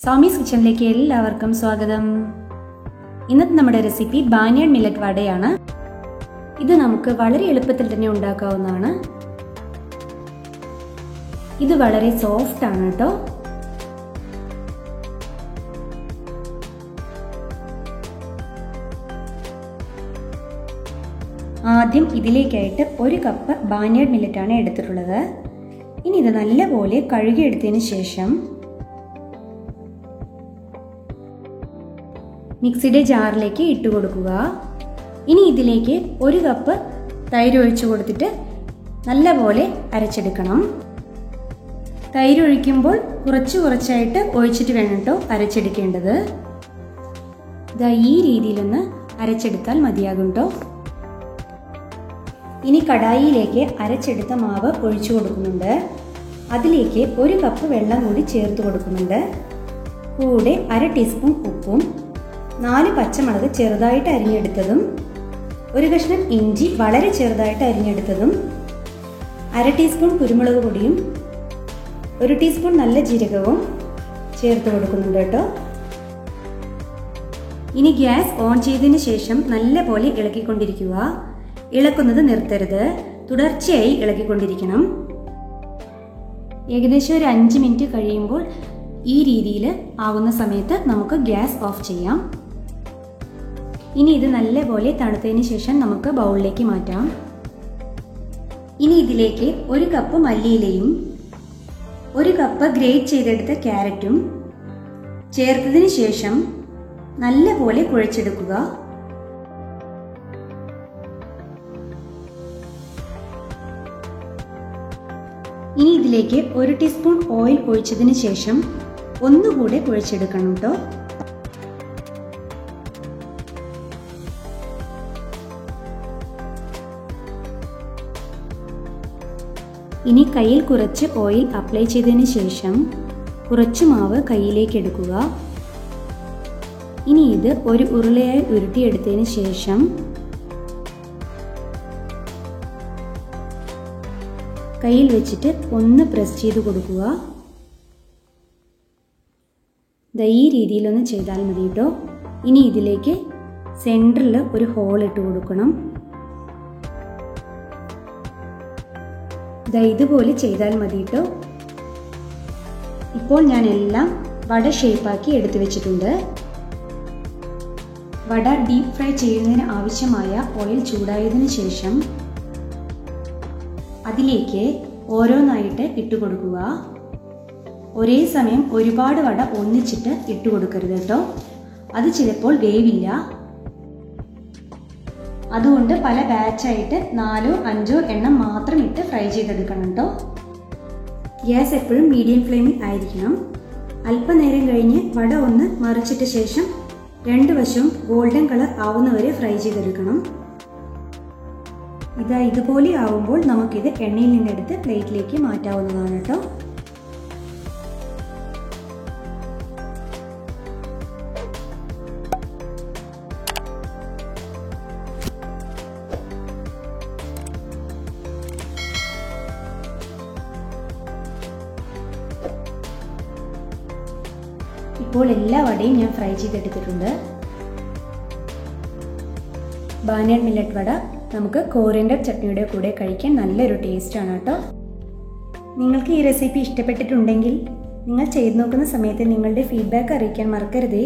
സ്വാമീസ് കിച്ചണിലേക്ക് എല്ലാവർക്കും സ്വാഗതം. ഇന്നത്തെ നമ്മുടെ റെസിപ്പി ബാനിയൻ മില്ലറ്റ് വടയാണ്. ഇത് നമുക്ക് വളരെ എളുപ്പത്തിൽ തന്നെ ഉണ്ടാക്കാവുന്നതാണ്. ഇത് വളരെ സോഫ്റ്റ് ആണ് കേട്ടോ. ആദ്യം ഇതിലേക്കായിട്ട് 1 കപ്പ് ബാനിയൻ മില്ലറ്റ് ആണ് എടുത്തിട്ടുള്ളത്. ഇനി ഇത് നല്ലപോലെ കഴുകിയെടുത്തതിന് ശേഷം മിക്സിയുടെ ജാറിലേക്ക് ഇട്ട് കൊടുക്കുക. ഇനി ഇതിലേക്ക് 1 കപ്പ് തൈര് ഒഴിച്ചു കൊടുത്തിട്ട് നല്ലപോലെ അരച്ചെടുക്കണം. തൈര് ഒഴിക്കുമ്പോൾ കുറച്ചായിട്ട് ഒഴിച്ചിട്ട് വേണം കേട്ടോ അരച്ചെടുക്കേണ്ടത്. ഇതാ ഈ രീതിയിലൊന്ന് അരച്ചെടുത്താൽ മതിയാകും കേട്ടോ. ഇനി കടായിയിലേക്ക് അരച്ചെടുത്ത മാവ് ഒഴിച്ചു കൊടുക്കുന്നുണ്ട്. അതിലേക്ക് 1 കപ്പ് വെള്ളം കൂടി ചേർത്ത് കൊടുക്കുന്നുണ്ട്. കൂടെ 1/2 ടീസ്പൂൺ ഉപ്പും 4 പച്ചമുളക് ചെറുതായിട്ട് അരിഞ്ഞെടുത്തതും 1 കഷ്ണം ഇഞ്ചി വളരെ ചെറുതായിട്ട് അരിഞ്ഞെടുത്തതും 1/2 ടീസ്പൂൺ കുരുമുളക് പൊടിയും 1 ടീസ്പൂൺ നല്ല ജീരകവും ചേർത്ത് കൊടുക്കുന്നുണ്ട് കേട്ടോ. ഇനി ഗ്യാസ് ഓൺ ചെയ്തതിന് ശേഷം നല്ലപോലെ ഇളക്കിക്കൊണ്ടിരിക്കുക. ഇളക്കുന്നത് നിർത്തരുത്, തുടർച്ചയായി ഇളക്കിക്കൊണ്ടിരിക്കണം. ഏകദേശം ഒരു 5 മിനിറ്റ് കഴിയുമ്പോൾ ഈ രീതിയിൽ ആവുന്ന സമയത്ത് നമുക്ക് ഗ്യാസ് ഓഫ് ചെയ്യാം. ഇനി ഇത് നല്ലപോലെ തണുത്തതിന് ശേഷം നമുക്ക് ബൗളിലേക്ക് മാറ്റാം. ഇനി ഇതിലേക്ക് 1 കപ്പ് മല്ലിയിലയും 1 കപ്പ് ഗ്രേറ്റ് ചെയ്തെടുത്ത ക്യാരറ്റും ചേർത്തതിന് ശേഷം നല്ലപോലെ കുഴച്ചെടുക്കുക. ഇനി ഇതിലേക്ക് 1 ടീസ്പൂൺ ഓയിൽ ഒഴിച്ചതിന് ശേഷം ഒന്നുകൂടെ കുഴച്ചെടുക്കണം കേട്ടോ. ഇനി കയ്യിൽ കുറച്ച് ഓയിൽ അപ്ലൈ ചെയ്തതിന് ശേഷം കുറച്ച് മാവ് കയ്യിലേക്ക് എടുക്കുക. ഇനി ഇത് ഒരു ഉരുളയായി ഉരുട്ടിയെടുത്തതിന് ശേഷം കയ്യിൽ വെച്ചിട്ട് ഒന്ന് പ്രസ് ചെയ്ത് കൊടുക്കുക. ഈ രീതിയിലൊന്ന് ചെയ്താൽ മതി കേട്ടോ. ഇനി ഇതിലേക്ക് സെൻറ്ററിൽ ഒരു ഹോൾ ഇട്ട് കൊടുക്കണം. ഇതുപോലെ ചെയ്താൽ മതി കേട്ടോ. ഇപ്പോൾ ഞാൻ എല്ലാം വട ഷേപ്പാക്കി എടുത്തു വെച്ചിട്ടുണ്ട്. വട ഡീപ്പ് ഫ്രൈ ചെയ്യുന്നതിന് ആവശ്യമായ ഓയിൽ ചൂടായതിനു ശേഷം അതിലേക്ക് ഓരോന്നായിട്ട് ഇട്ട് കൊടുക്കുക. ഒരേ സമയം ഒരുപാട് വട ഒന്നിച്ചിട്ട് ഇട്ട് കൊടുക്കരുത് കേട്ടോ. അത് ചിലപ്പോൾ വേവില്ല. അതുകൊണ്ട് പല ബാച്ചായിട്ട് 4 5 എണ്ണം മാത്രം ഇട്ട് ഫ്രൈ ചെയ്തെടുക്കണം കേട്ടോ. ഗ്യാസ് എപ്പോഴും മീഡിയം ഫ്ലെയിമിൽ ആയിരിക്കണം. അല്പനേരം കഴിഞ്ഞ് വട ഒന്ന് മറിച്ചിട്ട ശേഷം 2 വശവും ഗോൾഡൻ കളർ ആവുന്നവരെ ഫ്രൈ ചെയ്തെടുക്കണം. ഇതുപോലെ ആവുമ്പോൾ നമുക്കിത് എണ്ണയിൽ നിന്നെടുത്ത് പ്ലേറ്റിലേക്ക് മാറ്റാവുന്നതാണ് കേട്ടോ. ഇപ്പോൾ എല്ലാ വടയും ഞാൻ ഫ്രൈ ചെയ്തെടുത്തിട്ടുണ്ട്. ബാനിയൻ മില്ലറ്റ് വട നമുക്ക് കോറിയൻഡർ ചട്നിയുടെ കൂടെ കഴിക്കാൻ നല്ലൊരു ടേസ്റ്റാണ് കേട്ടോ. നിങ്ങൾക്ക് ഈ റെസിപ്പി ഇഷ്ടപ്പെട്ടിട്ടുണ്ടെങ്കിൽ നിങ്ങൾ ചെയ്തു നോക്കുന്ന സമയത്ത് നിങ്ങളുടെ ഫീഡ്ബാക്ക് അറിയിക്കാൻ മറക്കരുതേ.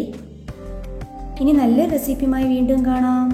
ഇനി നല്ല റെസിപ്പിയുമായി വീണ്ടും കാണാം.